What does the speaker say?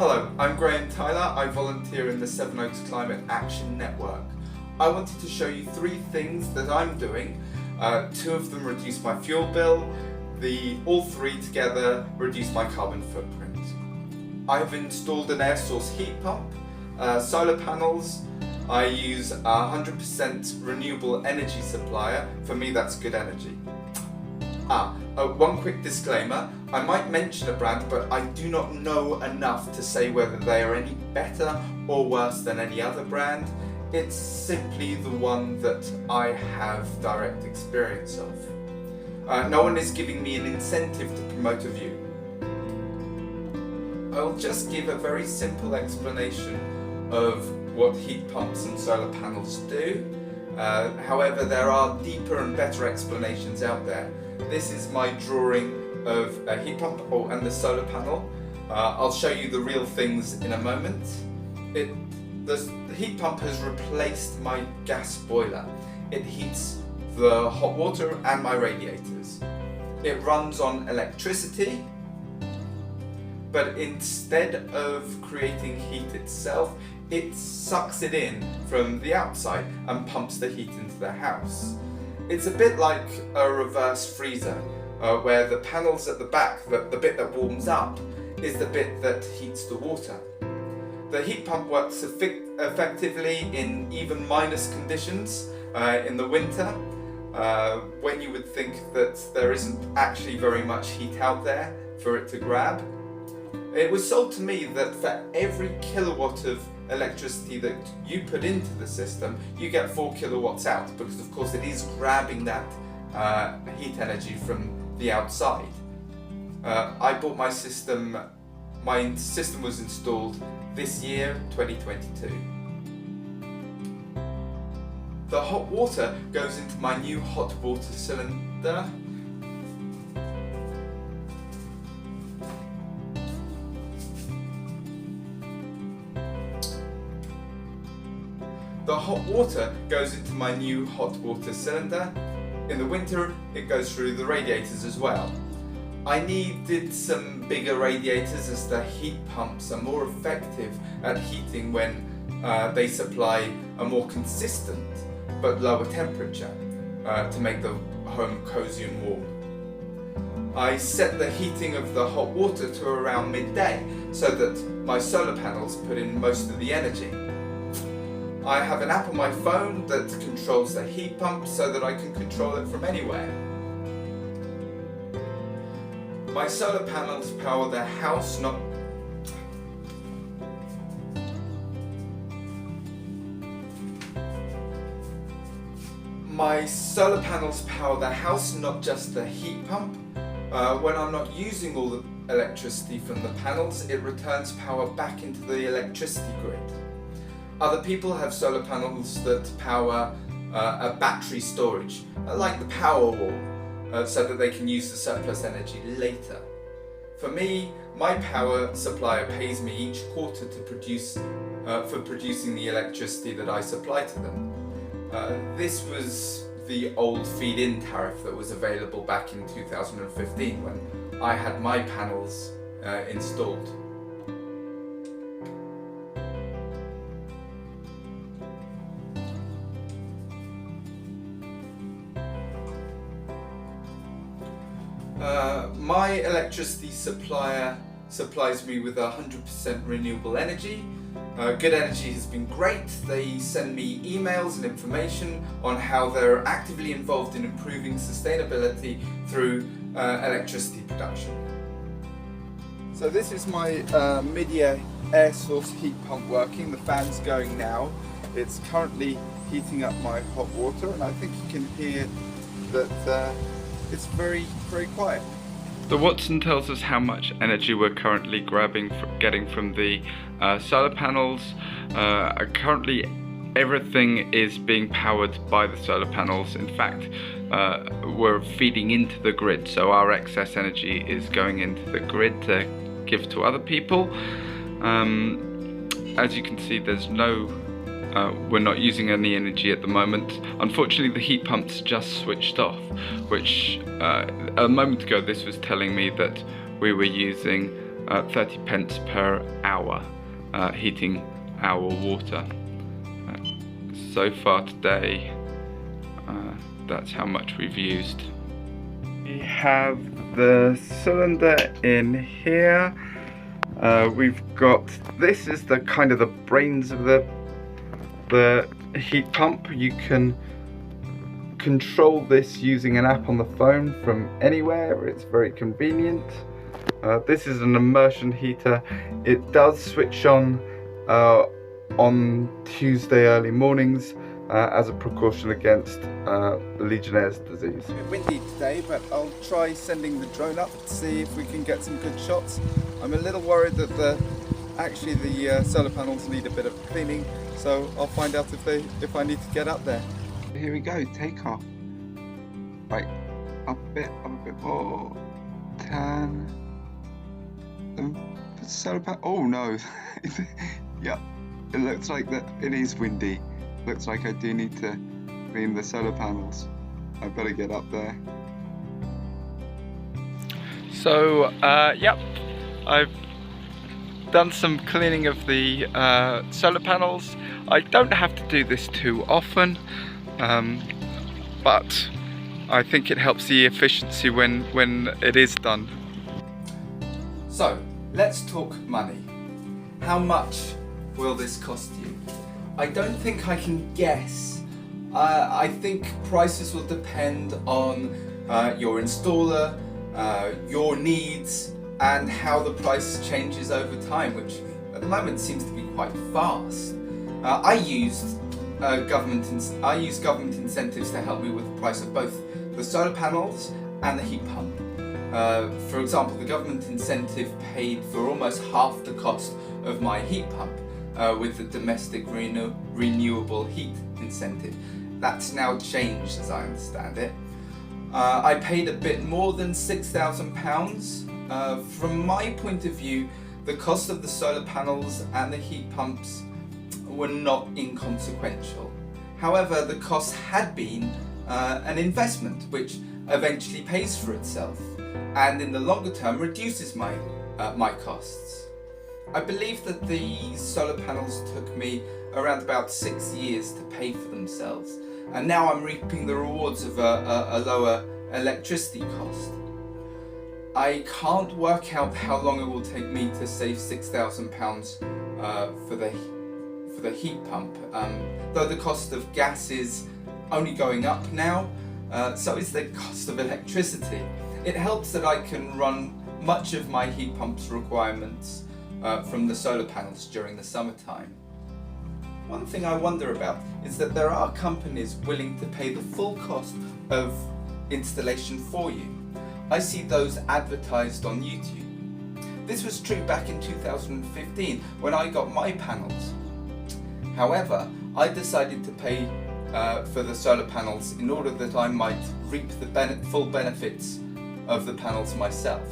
Hello, I'm Graham Tyler. I volunteer in the Seven Oaks Climate Action Network. I wanted to show you 3 things that I'm doing. 2 of them reduce my fuel bill. All 3 together reduce my carbon footprint. I've installed an air source heat pump, solar panels. I use a 100% renewable energy supplier. For me, that's good energy. One quick disclaimer. I might mention a brand, but I do not know enough to say whether they are any better or worse than any other brand. It's simply the one that I have direct experience of. No one is giving me an incentive to promote a view. I'll just give a very simple explanation of what heat pumps and solar panels do. However, there are deeper and better explanations out there. This is my drawing of a heat pump and the solar panel. I'll show you the real things in a moment. The heat pump has replaced my gas boiler. It heats the hot water and my radiators. It runs on electricity, but instead of creating heat itself, it sucks it in from the outside and pumps the heat into the house. It's a bit like a reverse freezer, where the panels at the back, the bit that warms up, is the bit that heats the water. The heat pump works effectively in even minus conditions in the winter, when you would think that there isn't actually very much heat out there for it to grab. It was sold to me that for every kilowatt of electricity that you put into the system, you get 4 kilowatts out, because of course it is grabbing that heat energy from the outside. I bought my system was installed this year, 2022. The hot water goes into my new hot water cylinder. The hot water goes into my new hot water cylinder. In the winter, it goes through the radiators as well. I needed some bigger radiators, as the heat pumps are more effective at heating when they supply a more consistent but lower temperature to make the home cozy and warm. I set the heating of the hot water to around midday so that my solar panels put in most of the energy. I have an app on my phone that controls the heat pump so that I can control it from anywhere. My solar panels power the house, not just the heat pump. When I'm not using all the electricity from the panels, it returns power back into the electricity grid. Other people have solar panels that power a battery storage, like the Powerwall, so that they can use the surplus energy later. For me, my power supplier pays me each quarter for producing the electricity that I supply to them. This was the old feed-in tariff that was available back in 2015 when I had my panels installed. My electricity supplier supplies me with 100% renewable energy. Good Energy has been great. They send me emails and information on how they're actively involved in improving sustainability through electricity production. So this is my Midea air source heat pump working. The fan's going now. It's currently heating up my hot water, and I think you can hear that it's very, very quiet. The Watson tells us how much energy we're currently getting from the solar panels. Currently everything is being powered by the solar panels. In fact, we're feeding into the grid, so our excess energy is going into the grid to give to other people. As you can see, there's we're not using any energy at the moment. Unfortunately, the heat pump's just switched off, which a moment ago this was telling me that we were using 30 pence per hour heating our water. So far today, that's how much we've used. We have the cylinder in here. We've got, this is the kind of the brains of the heat pump. You can control this using an app on the phone from anywhere. It's very convenient. This is an immersion heater. It does switch on Tuesday early mornings as a precaution against Legionnaire's disease. A bit windy today, but I'll try sending the drone up to see if we can get some good shots. I'm a little worried that the solar panels need a bit of cleaning, so I'll find out if I need to get up there. Here we go, take off. Right, up a bit more. Turn. Solar panel. Oh no. Yeah, it looks like that it is windy. Looks like I do need to clean the solar panels. I better get up there. So, yep, I've done some cleaning of the solar panels. I don't have to do this too often, but I think it helps the efficiency when it is done. So, let's talk money. How much will this cost you? I don't think I can guess. I think prices will depend on your installer, your needs, and how the price changes over time, which at the moment seems to be quite fast. I use government incentives to help me with the price of both the solar panels and the heat pump. For example, the government incentive paid for almost half the cost of my heat pump with the domestic renewable heat incentive. That's now changed, as I understand it. I paid a bit more than £6,000. From my point of view, the cost of the solar panels and the heat pumps were not inconsequential. However, the cost had been an investment which eventually pays for itself, and in the longer term reduces my costs. I believe that the solar panels took me around about 6 years to pay for themselves, and now I'm reaping the rewards of a lower electricity cost. I can't work out how long it will take me to save £6,000 for the heat pump, though the cost of gas is only going up now, so is the cost of electricity. It helps that I can run much of my heat pump's requirements from the solar panels during the summertime. One thing I wonder about is that there are companies willing to pay the full cost of installation for you. I see those advertised on YouTube. This was true back in 2015 when I got my panels. However, I decided to pay for the solar panels in order that I might reap the full benefits of the panels myself.